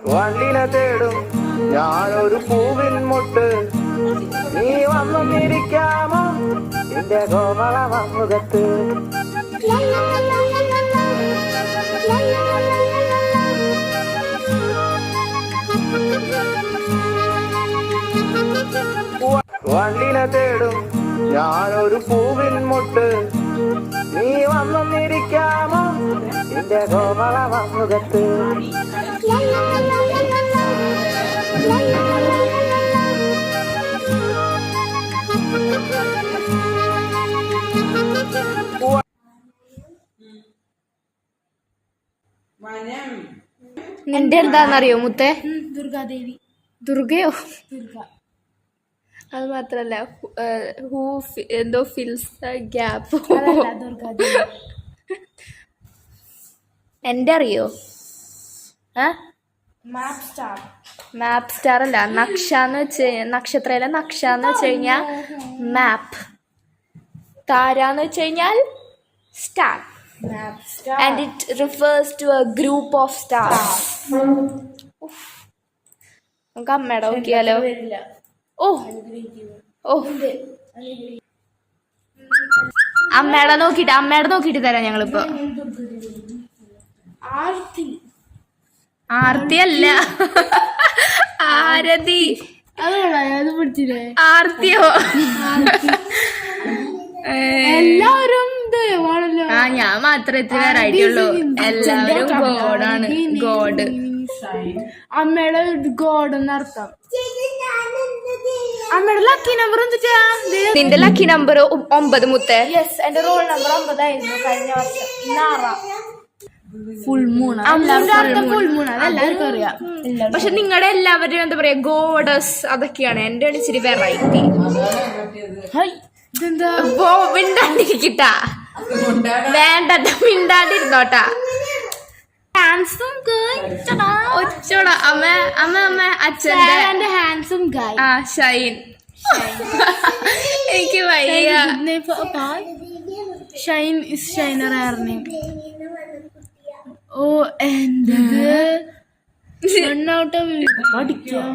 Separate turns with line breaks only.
വണ്ടിനെ തേടും ഞാനൊരു പൂവിൻ മുട്ട്, നീ വന്നിരിക്കാമോ എന്റെ കോമള മുഖത്ത്. വണ്ടിനെ തേടും ഞാനൊരു പൂവിൻ മുട്ട്, നീ വന്നിരിക്കാമോ എന്റെ കോമള മുഖത്ത്.
നിന്റെ എന്താന്നറിയോ മുത്തേ?
ദുർഗാദേവി.
ദുർഗയോ?
ദുർഗ.
അത് മാത്രല്ല ഹൂ എന്തോ ഫിൽസ് ദ ഗ്യാപ്പ്.
ദുർഗാദേവി.
എന്റെ അറിയോ? മാപ്പ് സ്റ്റാർ അല്ല, നക്ഷന്ന് വെച്ച് നക്ഷത്രയിലെ നക്ഷന്ന് വെച്ച് കഴിഞ്ഞാൽ മാപ്പ്, താരാന്ന് വെച്ച് കഴിഞ്ഞാൽ star, and it refers to a group of stars. നമുക്ക് അമ്മയുടെ നോക്കിയാലോ? ഓ ഓ അമ്മയുടെ നോക്കിട്ട് തരാം ഞങ്ങളിപ്പോ. ആർത്തി അല്ല, ആരതി. ആർത്തിയോ?
എല്ലാവരും
ഞാൻ മാത്രമേ ഇത്ര ആയിട്ടുള്ളൂ. എല്ലാവരും ഗോഡാണ്. ഗോഡ്
അമ്മയുടെ ഗോഡ് എന്നർത്ഥം. അമ്മയുടെ ലക്കി നമ്പർ എന്തിട്ടാ?
നിന്റെ ലക്കി നമ്പർ 9 മുത്തേ.
യെസ്, എന്റെ റോൾ നമ്പർ 9 ആയിരുന്നു കഴിഞ്ഞ വർഷം.
Full moon.
ഫുൾ മൂൺ അതെല്ലാവർക്കും അറിയാം.
പക്ഷെ നിങ്ങളുടെ എല്ലാവരും എന്താ പറയാ ഗോഡസ് അതൊക്കെയാണ്. എന്റെ ഇച്ചിരി വെറൈറ്റി. മിണ്ടാണ്ടിരിക്കട്ടാ, വേണ്ട മിണ്ടാണ്ടിരുന്നോട്ടാ.
ഹാൻസം
ഒച്ചോടാ അമ്മ അമ്മ അമ്മ അച്ഛന്റെ
ഹാൻസം ഗായ്.
ഷൈൻ. എനിക്ക് വയ്യ.
ഷൈൻ ഇസ് ഷൈനർ ആയിരുന്നു. ഓ എന്തത് പഠിക്കാം.